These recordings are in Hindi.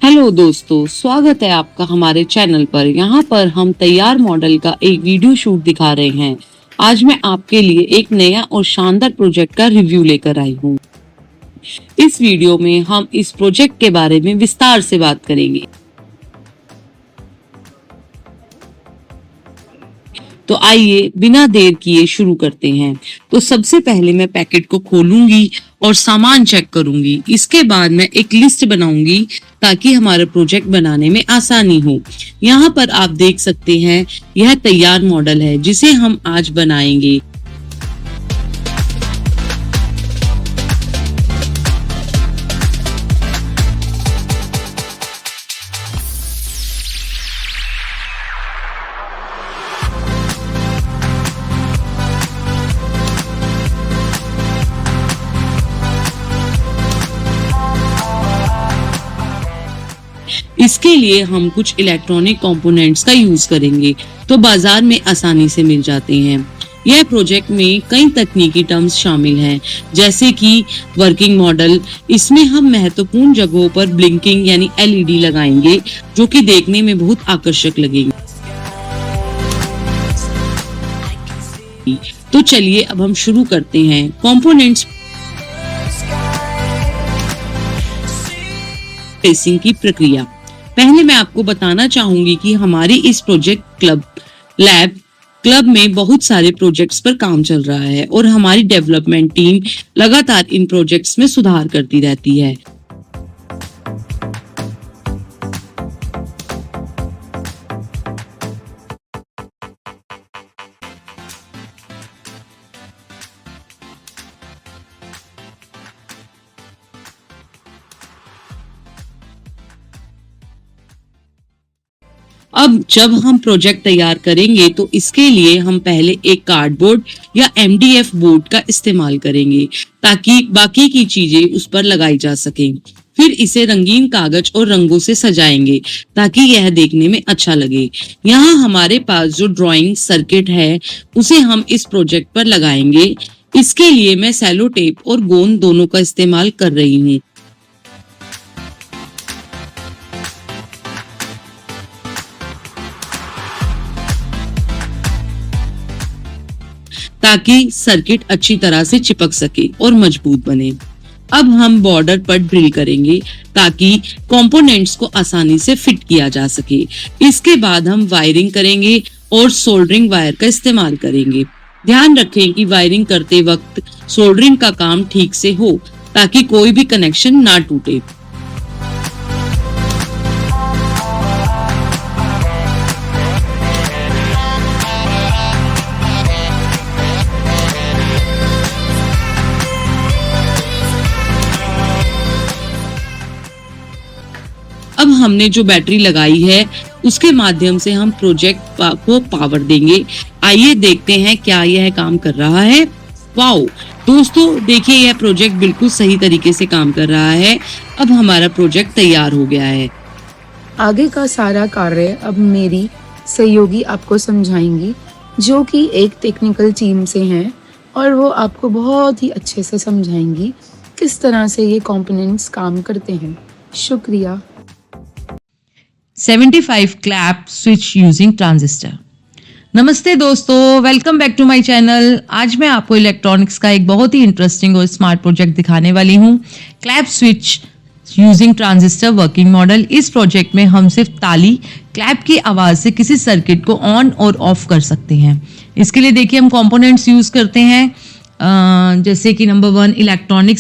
हेलो दोस्तों, स्वागत है आपका हमारे चैनल पर। यहाँ पर हम तैयार मॉडल का एक वीडियो शूट दिखा रहे हैं। आज मैं आपके लिए एक नया और शानदार प्रोजेक्ट का रिव्यू लेकर आई हूँ। इस वीडियो में हम इस प्रोजेक्ट के बारे में विस्तार से बात करेंगे। तो आइए बिना देर किए शुरू करते हैं। तो सबसे पहले मैं पैकेट को खोलूंगी और सामान चेक करूंगी। इसके बाद मैं एक लिस्ट बनाऊंगी ताकि हमारा प्रोजेक्ट बनाने में आसानी हो। यहाँ पर आप देख सकते हैं, यह तैयार मॉडल है जिसे हम आज बनाएंगे। इसके लिए हम कुछ इलेक्ट्रॉनिक कंपोनेंट्स का यूज करेंगे तो बाजार में आसानी से मिल जाते हैं। यह प्रोजेक्ट में कई तकनीकी टर्म्स शामिल हैं, जैसे कि वर्किंग मॉडल। इसमें हम महत्वपूर्ण जगहों पर ब्लिंकिंग यानी एलईडी लगाएंगे जो कि देखने में बहुत आकर्षक लगेंगे। तो चलिए अब हम शुरू करते हैं कंपोनेंट्स ट्रेसिंग की प्रक्रिया। पहले मैं आपको बताना चाहूंगी कि हमारी इस प्रोजेक्ट क्लब में बहुत सारे प्रोजेक्ट्स पर काम चल रहा है और हमारी डेवलपमेंट टीम लगातार इन प्रोजेक्ट्स में सुधार करती रहती है। अब जब हम प्रोजेक्ट तैयार करेंगे तो इसके लिए हम पहले एक कार्डबोर्ड या एमडीएफ बोर्ड का इस्तेमाल करेंगे ताकि बाकी की चीजें उस पर लगाई जा सकें। फिर इसे रंगीन कागज और रंगों से सजाएंगे ताकि यह देखने में अच्छा लगे। यहाँ हमारे पास जो ड्राइंग सर्किट है उसे हम इस प्रोजेक्ट पर लगाएंगे। इसके लिए मैं सेलो टेप और गोंद दोनों का इस्तेमाल कर रही हूँ ताकि सर्किट अच्छी तरह से चिपक सके और मजबूत बने। अब हम बॉर्डर पर ड्रिल करेंगे ताकि कंपोनेंट्स को आसानी से फिट किया जा सके। इसके बाद हम वायरिंग करेंगे और सोल्डरिंग वायर का इस्तेमाल करेंगे। ध्यान रखें कि वायरिंग करते वक्त सोल्डरिंग का काम ठीक से हो ताकि कोई भी कनेक्शन ना टूटे। अब हमने जो बैटरी लगाई है उसके माध्यम से हम प्रोजेक्ट को पावर देंगे। आइए देखते हैं क्या यह काम कर रहा है। वाओ दोस्तों, देखिए यह प्रोजेक्ट बिल्कुल सही तरीके से काम कर रहा है। अब हमारा प्रोजेक्ट तैयार हो गया है। आगे का सारा कार्य अब मेरी सहयोगी आपको समझाएंगी, जो कि एक टेक्निकल टीम से हैं और वो आपको बहुत ही अच्छे से समझाएंगी किस तरह से ये कंपोनेंट्स काम करते हैं। शुक्रिया। 75 क्लैप स्विच यूजिंग ट्रांजिस्टर। नमस्ते दोस्तों, welcome back to my channel. आज मैं आपको इलेक्ट्रॉनिक्स का एक बहुत ही इंटरेस्टिंग और स्मार्ट प्रोजेक्ट दिखाने वाली हूँ, clap switch using transistor working model. इस प्रोजेक्ट में हम सिर्फ ताली क्लैप की आवाज से किसी सर्किट को ऑन और ऑफ कर सकते हैं। इसके लिए देखिए हम कंपोनेंट्स यूज करते हैं, जैसे कि number 1 electronic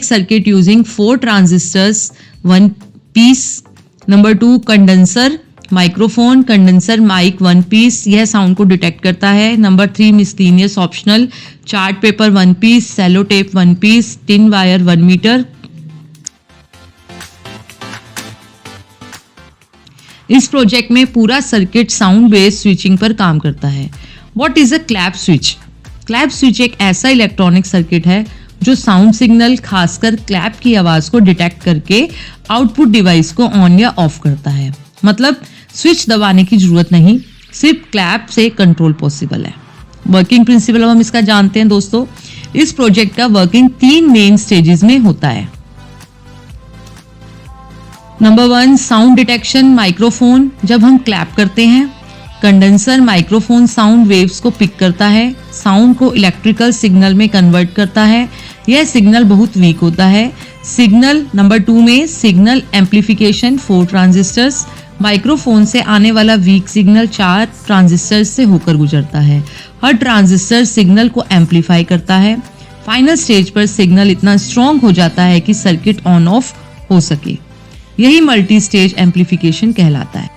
circuit using 4 transistors 1 piece. Number 2 condenser microphone, condenser mike 1 piece, यह साउंड को डिटेक्ट करता है। Number 3 miscellaneous optional chart paper 1 piece, sellotape 1 piece, tin wire 1 metre. इस प्रोजेक्ट में पूरा सर्किट साउंड बेस्ड स्विचिंग पर काम करता है। What is a clap switch? Clap switch एक ऐसा इलेक्ट्रॉनिक सर्किट है जो साउंड सिग्नल, खासकर क्लैप की आवाज को डिटेक्ट करके आउटपुट डिवाइस को ऑन या ऑफ करता है। मतलब स्विच दबाने की जरूरत नहीं, सिर्फ क्लैप से कंट्रोल पॉसिबल है। वर्किंग प्रिंसिपल हम इसका जानते हैं दोस्तों। इस प्रोजेक्ट का वर्किंग 3 मेन स्टेजेस में होता है। Number 1 sound detection microphone. जब हम क्लैप करते हैं, कंडेंसर माइक्रोफोन साउंड वेव्स को पिक करता है, साउंड को इलेक्ट्रिकल सिग्नल में कन्वर्ट करता है। यह सिग्नल बहुत वीक होता है। सिग्नल नंबर 2 में सिग्नल एम्पलीफिकेशन 4 ट्रांजिस्टर्स। माइक्रोफोन से आने वाला वीक सिग्नल 4 ट्रांजिस्टर्स से होकर गुजरता है। हर ट्रांजिस्टर सिग्नल को एम्पलीफाई करता है। फाइनल स्टेज पर सिग्नल इतना स्ट्रॉन्ग हो जाता है कि सर्किट ऑन ऑफ हो सके। यही मल्टी स्टेज एम्पलीफिकेशन कहलाता है।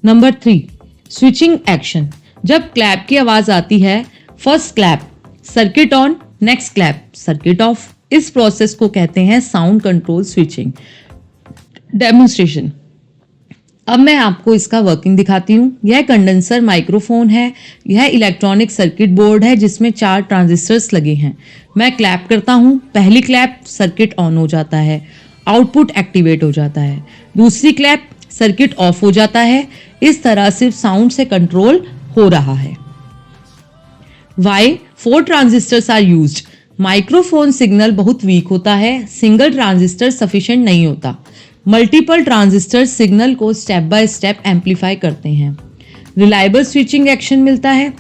Number 3 switching action. जब क्लैप की आवाज आती है, first clap circuit on, next clap circuit of. इस प्रोसेस को कहते हैं साउंड कंट्रोल स्विचिंग। डेमोन्स्ट्रेशन। अब मैं आपको इसका वर्किंग दिखाती हूँ। यह कंडेंसर माइक्रोफोन है। यह इलेक्ट्रॉनिक सर्किट बोर्ड है जिसमें 4 ट्रांजिस्टर्स लगे हैं। मैं क्लैप करता हूँ। पहली क्लैप सर्किट ऑन हो जाता है, आउटपुट एक्टिवेट हो जाता है। दूसरी क्लैप सर्किट ऑफ हो जाता है। इस तरह सिर्फ साउंड से कंट्रोल हो रहा है। Why 4 transistors are used. Microphone signal बहुत वीक होता है, सिंगल ट्रांजिस्टर सफिशिएंट नहीं होता। मल्टीपल ट्रांजिस्टर सिग्नल को स्टेप बाय स्टेप एम्पलीफाई करते हैं। रिलायबल स्विचिंग एक्शन मिलता है।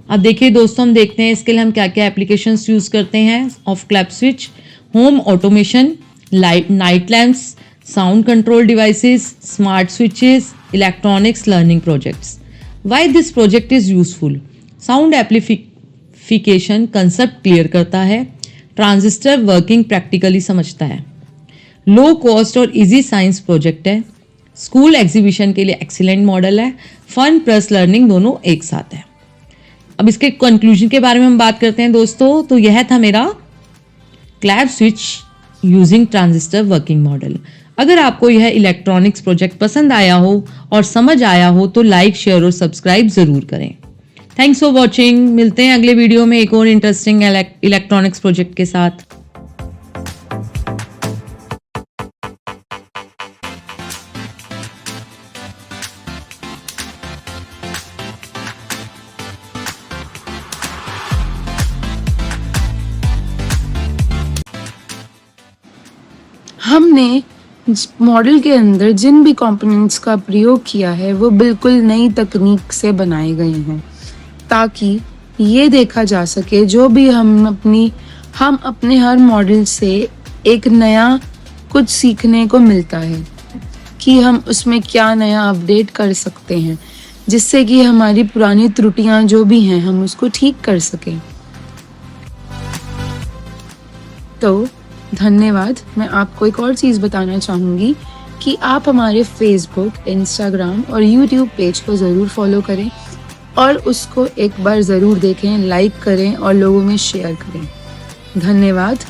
अब देखिए दोस्तों, हम देखते हैं इसके लिए हम क्या क्या एप्लीकेशंस यूज करते हैं of clap switch. Home automation, night lamps, sound control devices, smart switches, electronics learning projects. Why this project is useful? Sound amplification concept clear करता है। ट्रांजिस्टर वर्किंग प्रैक्टिकली समझता है। लो कॉस्ट और इजी साइंस प्रोजेक्ट है। स्कूल एग्जीबिशन के लिए एक्सीलेंट मॉडल है। फन प्लस लर्निंग दोनों एक साथ है। अब इसके कंक्लूजन के बारे में हम बात करते हैं दोस्तों। तो यह था मेरा clap switch using transistor working model. अगर आपको यह इलेक्ट्रॉनिक्स प्रोजेक्ट पसंद आया हो और समझ आया हो तो लाइक, शेयर और सब्सक्राइब जरूर करें। Thanks for watching. मिलते हैं अगले वीडियो में एक और इंटरेस्टिंग इलेक्ट्रॉनिक्स प्रोजेक्ट के साथ। हमने मॉडल के अंदर जिन भी कंपोनेंट्स का प्रयोग किया है वो बिल्कुल नई तकनीक से बनाए गए हैं, ताकि ये देखा जा सके जो भी हम अपने हर मॉडल से एक नया कुछ सीखने को मिलता है कि हम उसमें क्या नया अपडेट कर सकते हैं, जिससे कि हमारी पुरानी त्रुटियां जो भी हैं हम उसको ठीक कर सकें। तो धन्यवाद। मैं आपको एक और चीज़ बताना चाहूँगी कि आप हमारे फेसबुक, इंस्टाग्राम और यूट्यूब पेज को ज़रूर फॉलो करें और उसको एक बार ज़रूर देखें, लाइक करें और लोगों में शेयर करें। धन्यवाद।